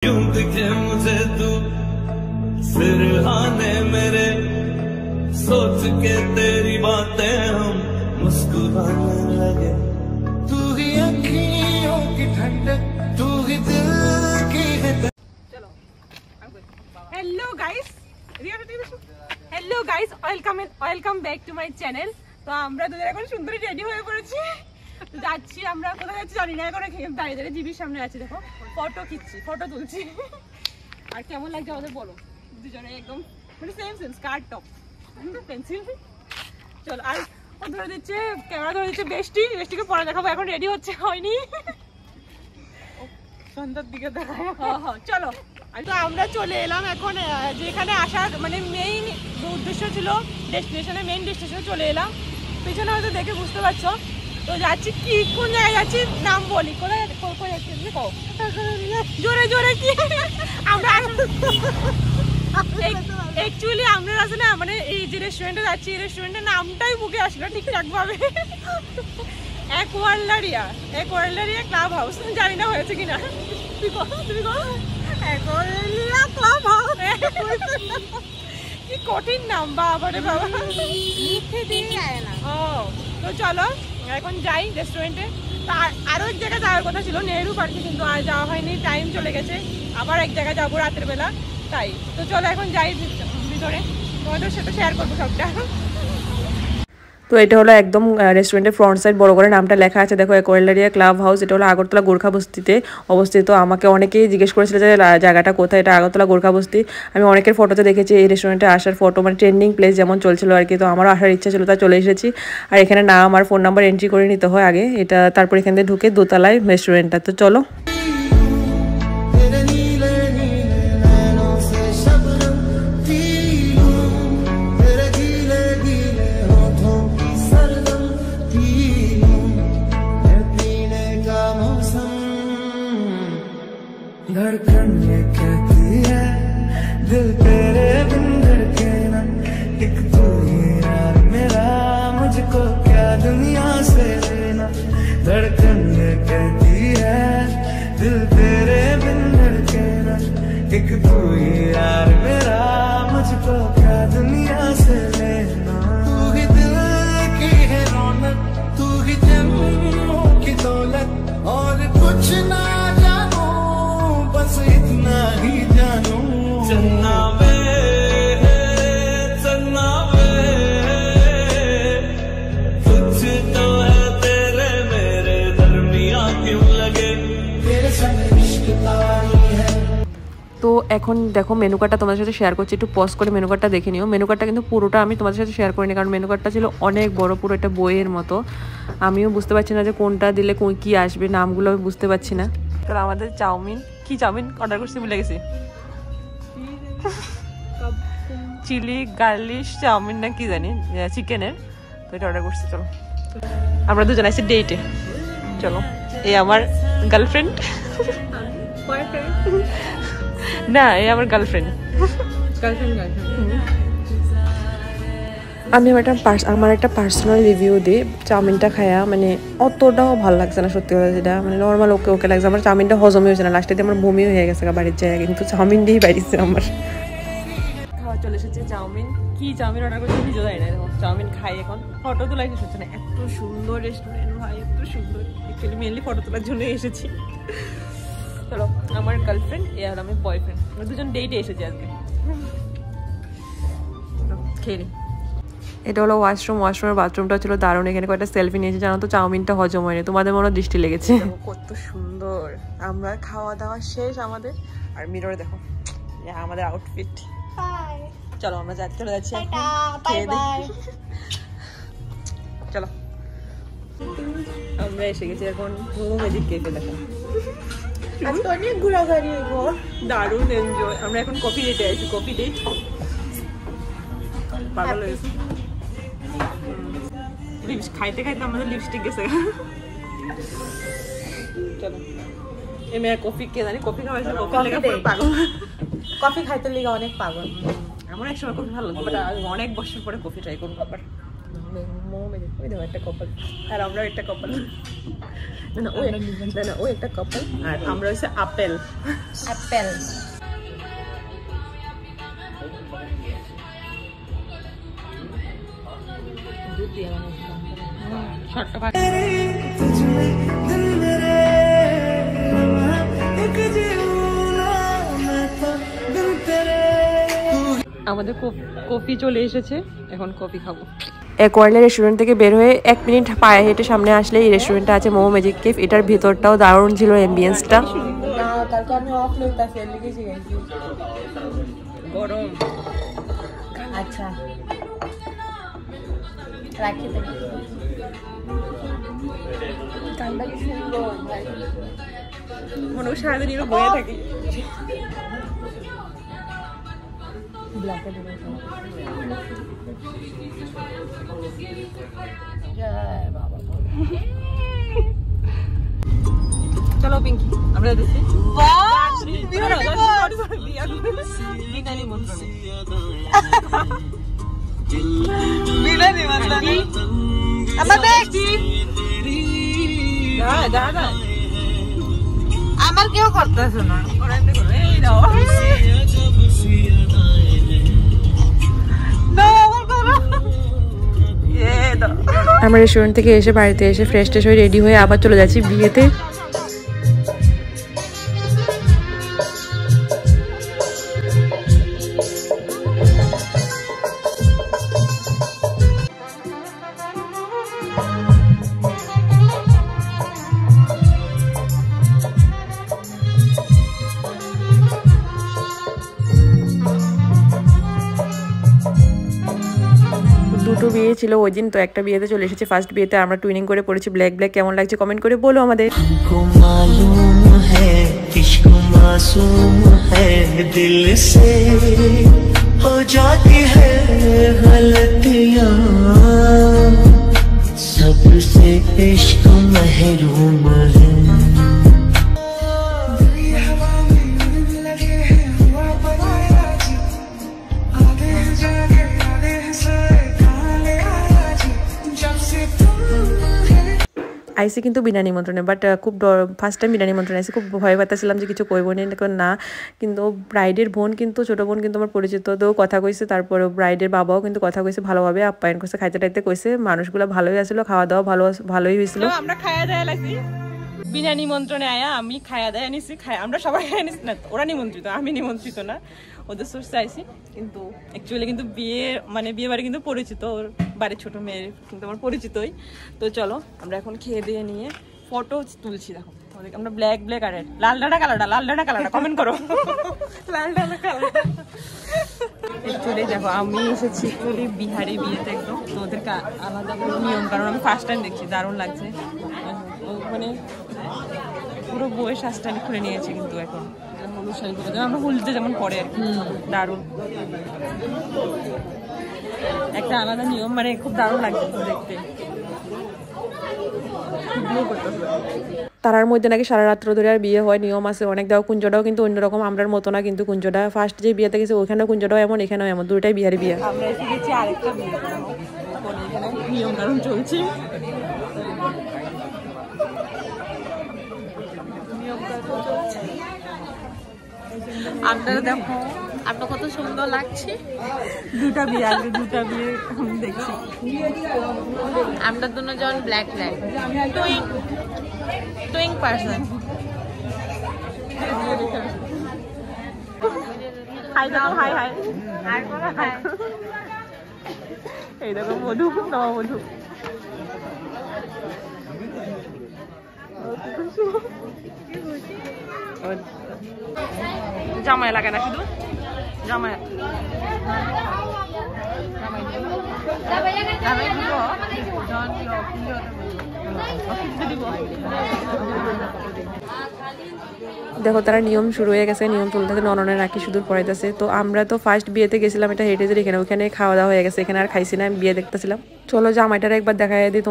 क्यों दिखे मुझे तू सिरहाने मेरे, सोच के तेरी बातें हम मुस्कुराने लगे। तू ही अखियों की ठंडक, तू ही दिल की है। चलो hello guys, welcome back to my channel. তো আমরা দুজন এখন সুন্দরী রেডি হয়ে পড়েছি, যাচ্ছি আমরা কোথায় যাচ্ছি জানি না, এখন দাঁড়িয়ে দাঁড়িয়ে জিবির সামনে আছি, দেখো ফটো তুলছি। আর কেমন লাগছে আমাদের বলো, দুজনে একদম মানে সেম স্কার্ট টপ পেন্সিল। চলো, আর ও ধরে দিচ্ছে, ক্যামেরা ধরে দিচ্ছে বেস্টিকে পরে দেখাবো, এখন রেডি হচ্ছে হয়নি, সন্ধ্যার দিকে দেখায়। হ্যাঁ চলো। তো আমরা চলে এলাম এখন যেখানে আসার মানে মেইন উদ্দেশ্য ছিল, মেইন ডেস্টিনেশনে চলে এলাম। পিছনে হয়তো দেখে বুঝতে পারছো। তো যাচ্ছি, কি কোন জায়গায় যাচ্ছি নাম বলি, কোথায় যাচ্ছি জোরে জোরে কি আমরা অ্যাকচুয়ালি আমরা আসলে মানে এই যে রেস্টুরেন্টে যাচ্ছি, এই রেস্টুরেন্টের নামটাই মুখে আসলো ঠিকঠাক ভাবে। অ্যাকোয়ারিয়া ক্লাব হাউস, জানি না হয়েছে কিনা। তুমি অ্যাকোয়ারিয়া ক্লাব হাউস, কি কঠিন নাম বাবা রে বাবা, মুখে দিয়ে যায় না। ও তো চলো এখন যাই রেস্টুরেন্টে। আরো এক জায়গায় যাওয়ার কথা ছিল, নেহেরু পার্কে, কিন্তু আর যাওয়া হয়নি, টাইম চলে গেছে। আবার এক জায়গায় যাবো রাতের বেলা, তাই তো চলো এখন যাই ভিতরে, তোমাদের সাথে শেয়ার করবো সবটা। তো এটা হলো একদম রেস্টুরেন্টের ফ্রন্ট সাইড, বড় করে নামটা লেখা আছে দেখো, অ্যাকোয়ারিয়া ক্লাব হাউস। এটা হলো আগরতলা গোর্খাবস্তিতে অবস্থিত। আমাকে অনেকেই জিজ্ঞেস করেছিল যে জায়গাটা কোথায়, এটা আগরতলা গোর্খাবস্তি। আমি অনেকের ফটোতে দেখেছি এই রেস্টুরেন্টে আসার ফটো, মানে ট্রেন্ডিং প্লেস যেমন চলছিল আর কি। তো আমারও আসার ইচ্ছা ছিল, তা চলে এসেছি। আর এখানে নাম আর ফোন নাম্বার এন্ট্রি করে নিতে হয় আগে, এটা তারপর এখান থেকে ঢুকে দোতলায় রেস্টুরেন্টটা। তো চলো। धड़कन ये कहती है दिल तेरे बिन धड़के ना, एक तू ही यार मेरा, मुझको क्या दुनिया से लेना। धड़कन ये कहती है दिल तेरे बिन धड़के ना, एक तू ही यार मेरा, मुझको क्या दुनिया से लेना। तू ही दिल की है रौनक, तू ही जन्मों की दौलत, और कुछ ना बस इतना ही जानू। चन्ना वे कुछ तो है तेरे मेरे दरमियां, क्यों लगे तेरे संग इश्क तारी है। তো এখন দেখো মেনু কার্ডটা তোমাদের সাথে শেয়ার করছি, একটু পজ করে মেনু কার্ডটা দেখে নিও। মেনু কার্ডটা কিন্তু পুরোটা আমি তোমাদের সাথে শেয়ার করিনি, কারণ মেনু কার্ডটা ছিল অনেক বড়, পুরো একটা বইয়ের মতো। আমিও বুঝতে পারছি না যে কোনটা দিলে কি আসবে, নামগুলো আমি বুঝতে পারছি না। তো আমাদের চাউমিন অর্ডার করছি, ভুলে গেছি, চিলি গার্লিশ চাউমিন না কি জানি, চিকেনের। তো এটা অর্ডার করছি। চলো, আমরা দুজন আছি ডেটে। চলো, এই আমার গার্লফ্রেন্ড, না এই আমার গার্লফ্রেন্ড। আমি আমার একটা পার্সোনাল রিভিউ দিই। চাউমিনটা খায়া মানে অতটাও ভালো লাগছে না সত্যি কথা, যেটা মানে নর্মাল ওকে লাগছে। আমার চাউমিনটা হজমই হয়েছে না, লাস্টে দিয়ে আমার বমি হয়ে গেছে বাড়ির জায়গা, কিন্তু চাউমিন দিয়েই বাইরেছে আমার। খাওয়া চলে এসেছে চাউমিন। কি চাউমিন অর্ডার করছি নিজেও জানি না, চাউমিন খাই এখন। ফটো তোলা এসে হচ্ছে না, এত সুন্দর রেস্টুরেন্ট ভাই, এত সুন্দর। অ্যাকচুয়ালি মেনলি ফটো তোলার জন্য এসেছি। চলো, আমার গার্লফ্রেন্ড আর আমি বয়ফ্রেন্ড, আমরা দুজন ডেটে এসেছি আজকে। খেয়ে নি। এটা হলো ওয়াশরুমের বাথরুমটা ছিল দারুণ। এখানে কয়েকটা সেলফি নিয়েছি, জানো তো চাউমিনটা হজম হয়নি, তোমাদের মনে দৃষ্টি লেগেছে। কত সুন্দর। আমরা খাওয়া দাওয়া শেষ আমাদের, আর মিররে দেখো আমাদের আউটফিট। চলো আমরা চলে যাচ্ছি, চলো। আমরা এসে গেছি এখন ম্যাজিক কেফে। দেখো আজকে অনেক ঘোরাঘুরি, দারুণ এনজয়। আমরা এখন কফি ডেটে আছি, কফি ডেট। পাগল হয়েছে, খাইতে খাইতে আমাদের লিপস্টিক গেছে। চলো, এমনি কফি কে জানি, কফি খাওয়া পাগল, কফি খাইতে লিগে অনেক পাগল। আমার এক সময় কফি ভালো লাগতো, অনেক বছর পরে কফি ট্রাই করবো আবার। ওই দেখো একটা কপাল, আর আমরাও একটা কপাল। না ও একটা কপাল, আর আমরা হচ্ছে আপেল। অ্যাপেল। আমাদের কফি চলে এসেছে, এখন কফি খাবো। অ্যাকোয়ারিয়া রেস্টুরেন্ট থেকে বের হয়ে 1 মিনিট পায়ে হেঁটে সামনে আসলে এই রেস্টুরেন্টটা আছে, মোমো ম্যাজিক কেফ। এটার ভিতরটাও দারুণ ছিল, অ্যাম্বিয়েন্সটা। গরম। আচ্ছা রাখি দেখি। মনে হয় সারাদিন এরকম বয়ে থাকি। চলো পিঙ্কি, আমরা দেখছি আমার কেউ করতেছে না। আমরা রেস্টুরেন্ট থেকে এসে বাড়িতে এসে ফ্রেশ ট্রেশ হয়ে রেডি হয়ে আবার চলে যাচ্ছি বিয়েতে। দুটো বিয়ে ছিল ওই দিন, তো একটা বিয়েতে চলে এসেছি। ফার্স্ট বিয়েতে আমরা টুইনিং করে পড়েছি ব্ল্যাক ব্ল্যাক। কেমন লাগছে কমেন্ট করে বলো আমাদের। আইসি কিন্তু বিনা নিমন্ত্রণে, বাট খুব ফার্স্ট টাইম বিনা নিমন্ত্রণে আইসি। খুব ভয় পাচ্ছিলাম যে কিছু কইব না, কিন্তু ব্রাইডের বোন কিন্তু ছোটো বোন কিন্তু আমার পরিচিত, তো কথা কইছে। তারপরে ব্রাইডের বাবাও কিন্তু কথা কইছে, ভালোভাবে আপ্যায়ন করছে, খাইতে টাইতে কইছে। মানুষগুলো ভালোই আসলো, খাওয়া দাওয়া ভালোই হয়েছিল। আমরা খাওয়া দাওয়া লাগছি বিনা নিমন্ত্রণে আয়া, আমি খাওয়া দাওয়া নিছি, আমরা সবাই খাওয়া নিছি না, ওরা নিমন্ত্রিত, আমি নিমন্ত্রিত না, ওদের সোর্সে আইসি। কিন্তু অ্যাকচুয়ালি কিন্তু বিয়ে বাড়ি কিন্তু পরিচিত, ওর বাড়ির ছোটো মেয়ের কিন্তু আমার পরিচিতই। তো চলো আমরা এখন খেয়ে দিয়ে নিয়ে ফটো তুলছি। দেখো আমরা ব্ল্যাক আর লাল ডানা কালারটা কমেন্ট করো। লাল ডানা কালারটা অ্যাকচুয়ালি দেখো আমি এসেছি অ্যাকচুয়ালি বিহারি বিয়েতে একদম, তো ওদেরকে আলাদা করে নিয়ম, কারণ আমি ফার্স্ট টাইম দেখছি, দারুণ লাগছে। মানে পুরো বউয়ের সাজটা আমি খুলে নিয়েছি, কিন্তু এখন হলুদ শাড়ি করে আমরা হলুদে যেমন পরে আর কি, দারুণ একটা আলাদা নিয়ম, মানে খুব দারুণ লাগছে দেখতে। তারার মধ্যে নাকি সারা রাত্র ধরে আর বিয়ে হয়, নিয়ম আছে অনেক। দেওয়া কুঞ্জটাও কিন্তু অন্যরকম, আমরার মতো না কিন্তু কুঞ্জটা। ফার্স্ট যে বিয়েতে গেছে ওখানেও কুঞ্জটাও এমন, এখানেও এমন, দুটাই বিহারি বিয়ে। আমরা এসে গেছি আরেকটা বিয়ে, এখানে নিয়ম কারণ চলছে। আপনারা দেখো, আপনার কত সুন্দর লাগছে। দুটা বিয়ে দেখছি, আমরা দুজন ব্ল্যাক টুইং পারসন। হাই দাও, হাই এই দেখো মধু, নবমধু। জামাই লাগে না, শুধু জামাই দেখো তারা নিয়ম শুরু হয়ে গেছে, নিয়ম চলতেছে, নননের রাখি শুধু পড়াইতেছে। তো আমরা তো ফার্স্ট বিয়েতে গেছিলাম এটা হেরিটেজের এখানে, ওখানে খাওয়া দাওয়া হয়ে গেছে, এখানে আর খাইছি না, বিয়ে দেখতেছিলাম। চলো জামাইটার একবার দেখাই দিই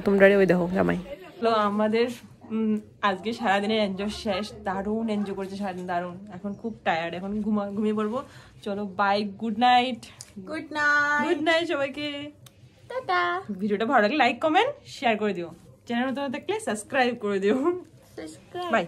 তোমরা ওই দেখো জামাই। আমাদের আজকে সারাদিনের এনজয় শেষ, দারুণ এনজয় করেছে সারাদিন, দারুণ। এখন খুব টায়ার্ড, এখন ঘুমিয়ে পড়বো। চলো বাই, গুড নাইট সবাইকে। টাটা। ভিডিওটা ভালো লাগলে লাইক কমেন্ট শেয়ার করে দিও, চ্যানেল নতুন থাকলে সাবস্ক্রাইব করে দিও। Subscribe bye.